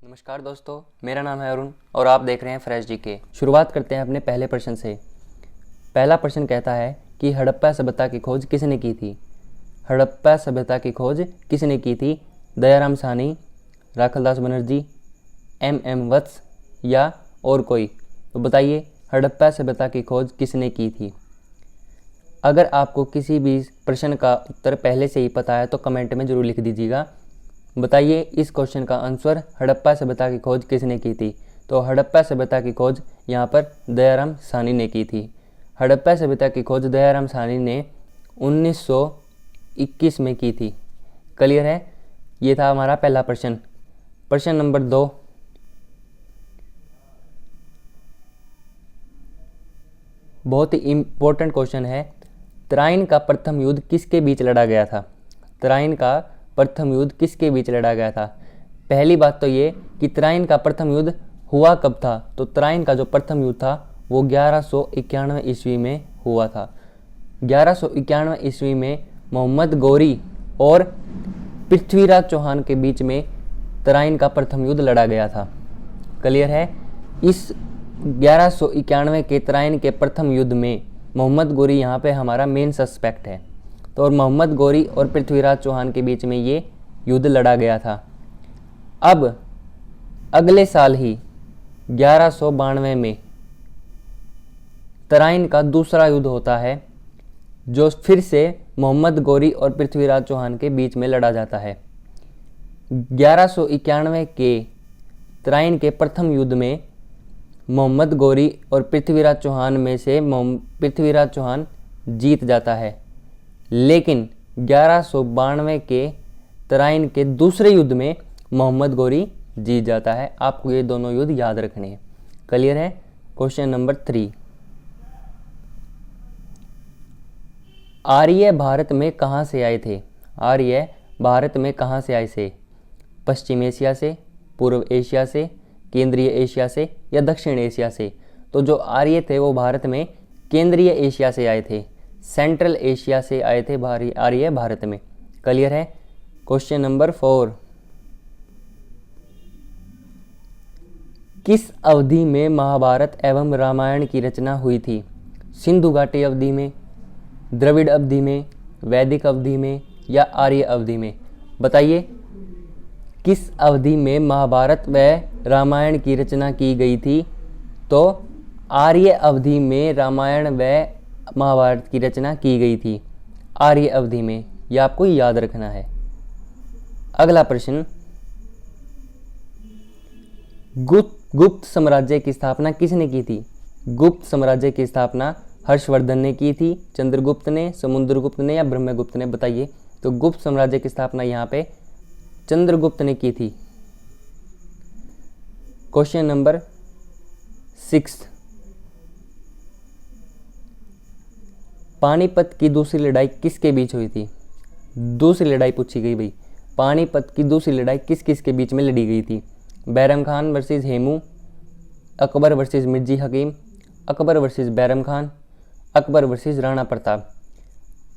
नमस्कार दोस्तों, मेरा नाम है अरुण और आप देख रहे हैं फ्रेश जीके। शुरुआत करते हैं अपने पहले प्रश्न से। पहला प्रश्न कहता है कि हड़प्पा सभ्यता की खोज किसने की थी। हड़प्पा सभ्यता की खोज किसने की थी? दयाराम साहनी, राखलदास बनर्जी, एम वत्स या और कोई? तो बताइए, हड़प्पा सभ्यता की खोज किसने की थी? अगर आपको किसी भी प्रश्न का उत्तर पहले से ही पता है तो कमेंट में ज़रूर लिख दीजिएगा। बताइए, इस क्वेश्चन का आंसर हड़प्पा सभ्यता की खोज किसने की थी? तो हड़प्पा सभ्यता की खोज यहाँ पर दयाराम साहनी ने की थी। हड़प्पा सभ्यता की खोज दयाराम साहनी ने 1921 में की थी। क्लियर है? ये था हमारा पहला प्रश्न। प्रश्न नंबर 2, बहुत ही इम्पोर्टेंट क्वेश्चन है। तराइन का प्रथम युद्ध किसके बीच लड़ा गया था? तराइन का प्रथम युद्ध किसके बीच लड़ा गया था? पहली बात तो ये कि तराइन का प्रथम युद्ध हुआ कब था? तो तराइन का जो प्रथम युद्ध था वो 1191 ईस्वी में हुआ था। 1191 ईस्वी में मोहम्मद गौरी और पृथ्वीराज चौहान के बीच में तराइन का प्रथम युद्ध लड़ा गया था। क्लियर है? इस 1191 के तराइन के प्रथम युद्ध में मोहम्मद गौरी यहाँ पे हमारा मेन सस्पेक्ट है। तो और मोहम्मद गौरी और पृथ्वीराज चौहान के बीच में ये युद्ध लड़ा गया था। अब अगले साल ही 1192 में तराइन का दूसरा युद्ध होता है, जो फिर से मोहम्मद गौरी और पृथ्वीराज चौहान के बीच में लड़ा जाता है। 1191 के तराइन के प्रथम युद्ध में मोहम्मद गौरी और पृथ्वीराज चौहान में से पृथ्वीराज चौहान जीत जाता है, लेकिन 1192 के तराइन के दूसरे युद्ध में मोहम्मद गौरी जीत जाता है। आपको ये दोनों युद्ध याद रखने हैं। क्लियर है? क्वेश्चन नंबर 3, आर्य भारत में कहाँ से आए थे? आर्य भारत में कहाँ से आए थे? पश्चिम एशिया से, पूर्व एशिया से, केंद्रीय एशिया से या दक्षिण एशिया से? तो जो आर्य थे वो भारत में केंद्रीय एशिया से आए थे, सेंट्रल एशिया से आए थे आर्य भारत में। क्लियर है? क्वेश्चन नंबर 4, किस अवधि में महाभारत एवं रामायण की रचना हुई थी? सिंधु घाटी अवधि में, द्रविड़ अवधि में, वैदिक अवधि में या आर्य अवधि में? बताइए, किस अवधि में महाभारत व रामायण की रचना की गई थी? तो आर्य अवधि में रामायण व महाभारत की रचना की गई थी, आर्य अवधि में। यह आपको याद रखना है। अगला प्रश्न, गुप्त साम्राज्य की स्थापना किसने की थी? गुप्त साम्राज्य की स्थापना हर्षवर्धन ने की थी, चंद्रगुप्त ने, समुद्रगुप्त ने या ब्रह्मगुप्त ने? बताइए। तो गुप्त साम्राज्य की स्थापना यहाँ पे चंद्रगुप्त ने की थी। क्वेश्चन नंबर 6, पानीपत की दूसरी लड़ाई किसके बीच हुई थी? दूसरी लड़ाई पूछी गई भाई। पानीपत की दूसरी लड़ाई किस किस के बीच में लड़ी गई थी? बैरम खान वर्सेस हेमू, अकबर वर्सेस मिर्जी हकीम, अकबर वर्सेस बैरम खान, अकबर वर्सेस राणा प्रताप।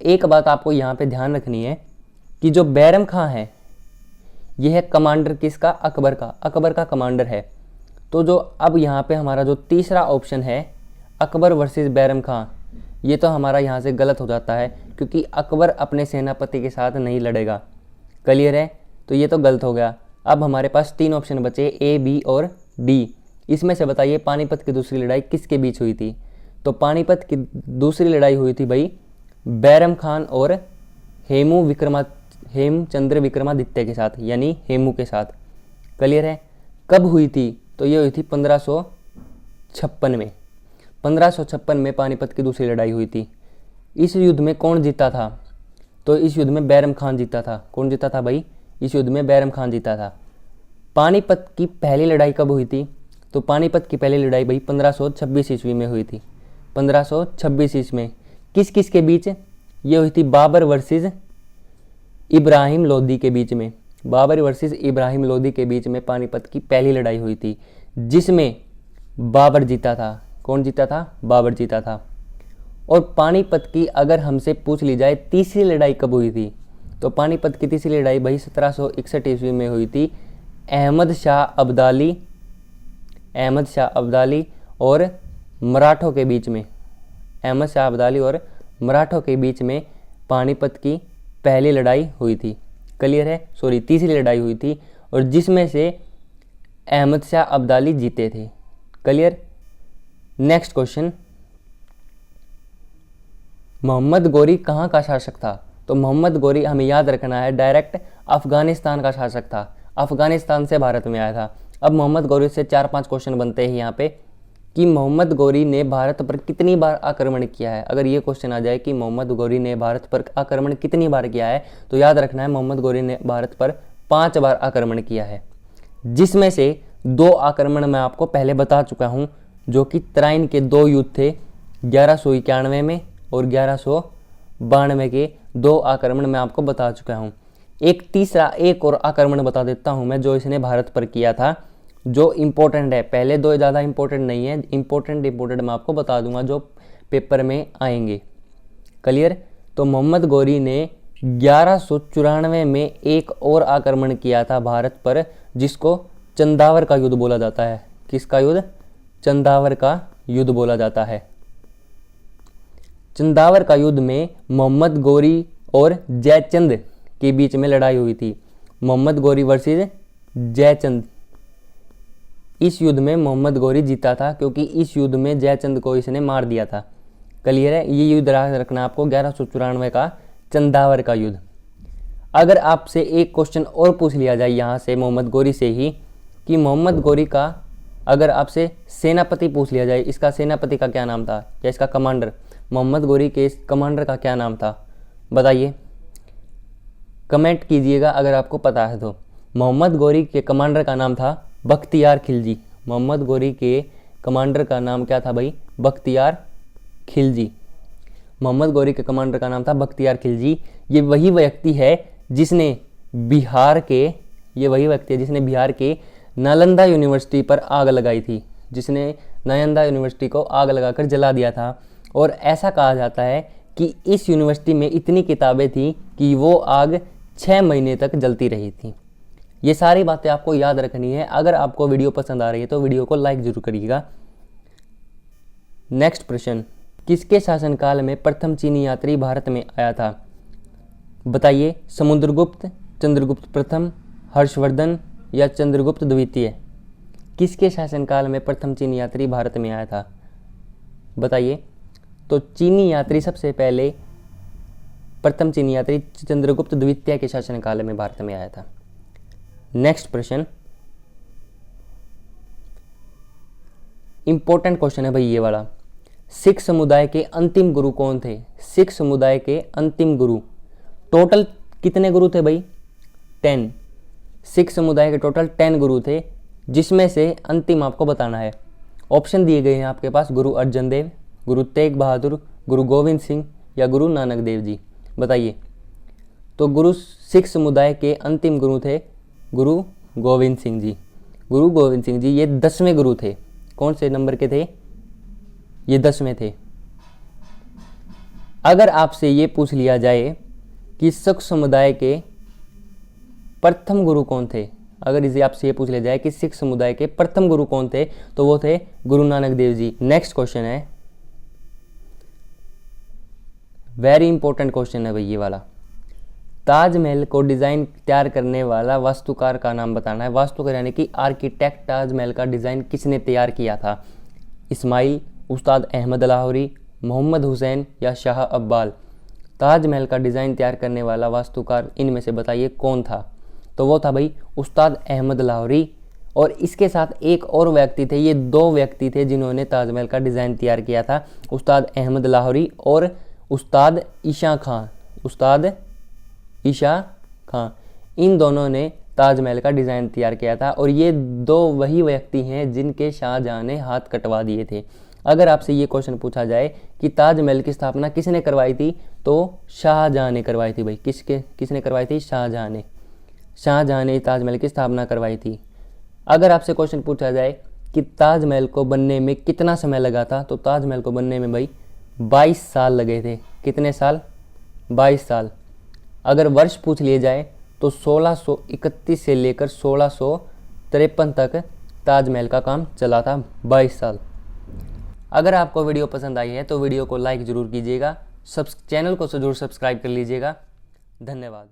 एक बात आपको यहाँ पे ध्यान रखनी है कि जो बैरम खान है यह है कमांडर किसका? अकबर का। अकबर का कमांडर है। तो जो अब यहाँ पे हमारा जो तीसरा ऑप्शन है अकबर वर्सेस बैरम खान, ये तो हमारा यहाँ से गलत हो जाता है, क्योंकि अकबर अपने सेनापति के साथ नहीं लड़ेगा। क्लियर है? तो ये तो गलत हो गया। अब हमारे पास 3 ऑप्शन बचे, ए, बी और डी। इसमें से बताइए पानीपत की दूसरी लड़ाई किसके बीच हुई थी? तो पानीपत की दूसरी लड़ाई हुई थी भाई बैरम खान और हेमचंद्र विक्रमादित्य के साथ, यानी हेमू के साथ। क्लियर है? कब हुई थी? तो ये हुई थी 1556 में। 1556 में पानीपत की दूसरी लड़ाई हुई थी। इस युद्ध में कौन जीता था? तो इस युद्ध में बैरम खान जीता था। कौन जीता था भाई? इस युद्ध में बैरम खान जीता था। पानीपत की पहली लड़ाई कब हुई थी? तो पानीपत की पहली लड़ाई भाई 1526 ईस्वी में हुई थी। 1526 ईस्वी में किस किस के बीच ये हुई थी? बाबर वर्सेस इब्राहिम लोदी के बीच में। बाबर वर्सेस इब्राहिम लोदी के बीच में पानीपत की पहली लड़ाई हुई थी, जिसमें बाबर जीता था। कौन जीता था? बाबर जीता था। और पानीपत की अगर हमसे पूछ ली जाए तीसरी लड़ाई कब हुई थी, तो पानीपत की तीसरी लड़ाई भाई 1761 ईस्वी में हुई थी, अहमद शाह अब्दाली और मराठों के बीच में, अहमद शाह अब्दाली और मराठों के बीच में पानीपत की पहली लड़ाई हुई थी। क्लियर है? सॉरी, तीसरी लड़ाई हुई थी और जिसमें से अहमद शाह अब्दाली जीते थे। Clear? Next question, Mohammad Ghori कहाँ का शासक था? तो मोहम्मद गोरी हमें याद रखना है डायरेक्ट अफगानिस्तान का शासक था, अफगानिस्तान से भारत में आया था। अब मोहम्मद गोरी से 4-5 क्वेश्चन बनते हैं यहाँ पे कि मोहम्मद गोरी ने भारत पर कितनी बार आक्रमण किया है। अगर ये क्वेश्चन आ जाए कि मोहम्मद गोरी ने भारत पर आक्रमण कितनी बार किया है, तो याद रखना है मोहम्मद गोरी ने भारत पर 5 बार आक्रमण किया है, जिसमें से 2 आक्रमण मैं आपको पहले बता चुका हूँ, जो कि तराइन के 2 युद्ध थे 1191 में और 1192 के 2 आक्रमण मैं आपको बता चुका हूँ। एक और आक्रमण बता देता हूँ मैं, जो इसने भारत पर किया था, जो इम्पोर्टेंट है। पहले 2 ज़्यादा इम्पोर्टेंट नहीं है, इम्पोर्टेंट मैं आपको बता दूंगा जो पेपर में आएंगे। क्लियर? तो मोहम्मद गोरी ने 1194 में एक और आक्रमण किया था भारत पर, जिसको चंदावर का युद्ध बोला जाता है। किसका युद्ध? चंदावर का युद्ध बोला जाता है। चंदावर का युद्ध में मोहम्मद गोरी और जयचंद के बीच में लड़ाई हुई थी। मोहम्मद गोरी वर्सेस जयचंद। इस युद्ध में मोहम्मद गोरी जीता था, क्योंकि इस युद्ध में जयचंद को इसने मार दिया था। क्लियर है? ये युद्ध रखना आपको 1194 का चंदावर का युद्ध। अगर आपसे एक क्वेश्चन और पूछ लिया जाए यहाँ से मोहम्मद गोरी से ही, कि मोहम्मद गोरी का अगर आपसे सेनापति पूछ लिया जाए, इसका सेनापति का क्या नाम था, या इसका कमांडर, मोहम्मद गोरी के कमांडर का क्या नाम था, बताइए, कमेंट कीजिएगा अगर आपको पता है तो। मोहम्मद गोरी के कमांडर का नाम था बख्तियार खिलजी। मोहम्मद गोरी के कमांडर का नाम क्या था भाई? बख्तियार खिलजी। मोहम्मद गोरी के कमांडर का नाम था बख्तियार खिलजी। ये वही व्यक्ति है जिसने बिहार के नालंदा यूनिवर्सिटी पर आग लगाई थी, जिसने नालंदा यूनिवर्सिटी को आग लगाकर जला दिया था। और ऐसा कहा जाता है कि इस यूनिवर्सिटी में इतनी किताबें थी कि वो आग 6 महीने तक जलती रही थी। ये सारी बातें आपको याद रखनी है। अगर आपको वीडियो पसंद आ रही है तो वीडियो को लाइक जरूर करिएगा। नेक्स्ट प्रश्न, किसके शासनकाल में प्रथम चीनी यात्री भारत में आया था? बताइए, समुद्रगुप्त, चंद्रगुप्त प्रथम, हर्षवर्धन या चंद्रगुप्त द्वितीय? किसके शासनकाल में प्रथम चीनी यात्री भारत में आया था? बताइए। तो चीनी यात्री सबसे पहले, प्रथम चीनी यात्री चंद्रगुप्त द्वितीय के शासनकाल में भारत में आया था। नेक्स्ट प्रश्न, इंपॉर्टेंट क्वेश्चन है भाई ये वाला। सिख समुदाय के अंतिम गुरु कौन थे? सिख समुदाय के अंतिम गुरु टोटल कितने गुरु थे भाई? 10। सिख समुदाय के टोटल 10 गुरु थे, जिसमें से अंतिम आपको बताना है। ऑप्शन दिए गए हैं आपके पास, गुरु अर्जन देव, गुरु तेग बहादुर, गुरु गोविंद सिंह या गुरु नानक देव जी। बताइए। तो गुरु सिख समुदाय के अंतिम गुरु थे गुरु गोविंद सिंह जी। गुरु गोविंद सिंह जी ये 10वें गुरु थे। कौन से नंबर के थे? ये 10वें थे। अगर आपसे ये पूछ लिया जाए कि सिख समुदाय के प्रथम गुरु कौन थे, अगर इसे आपसे ये पूछ लिया जाए कि सिख समुदाय के प्रथम गुरु कौन थे, तो वो थे गुरु नानक देव जी। नेक्स्ट क्वेश्चन है, वेरी इंपॉर्टेंट क्वेश्चन है भाई ये वाला। ताजमहल को डिज़ाइन तैयार करने वाला वास्तुकार का नाम बताना है। वास्तुकार यानी कि आर्किटेक्ट ताजमहल का डिज़ाइन किसने तैयार किया था? इस्माइल, उस्ताद अहमद लाहौरी, मोहम्मद हुसैन या शाह अब्बाल? ताजमहल का डिज़ाइन तैयार करने वाला वास्तुकार इनमें से बताइए कौन था? तो वो था भाई उस्ताद अहमद लाहौरी। और इसके साथ एक और व्यक्ति थे, ये 2 व्यक्ति थे जिन्होंने ताजमहल का डिज़ाइन तैयार किया था, उस्ताद अहमद लाहौरी और उस्ताद ईशा खां। उस्ताद ईशा खां, इन दोनों ने ताजमहल का डिज़ाइन तैयार किया था। और ये 2 वही व्यक्ति हैं जिनके शाहजहां ने हाथ कटवा दिए थे। अगर आपसे ये क्वेश्चन पूछा जाए कि ताजमहल की स्थापना किसने करवाई थी, तो शाहजहां ने करवाई थी भाई। किसने करवाई थी? शाहजहां ने। शाहजहां ने ताजमहल की स्थापना करवाई थी। अगर आपसे क्वेश्चन पूछा जाए कि ताजमहल को बनने में कितना समय लगा था, तो ताजमहल को बनने में भाई 22 साल लगे थे। कितने साल? 22 साल। अगर वर्ष पूछ लिए जाए तो 1631 से लेकर 1600 1953 तक ताजमहल का काम चला था, 22 साल। अगर आपको वीडियो पसंद आई है तो वीडियो को लाइक ज़रूर कीजिएगा, चैनल को ज़रूर सब्सक्राइब कर लीजिएगा। धन्यवाद।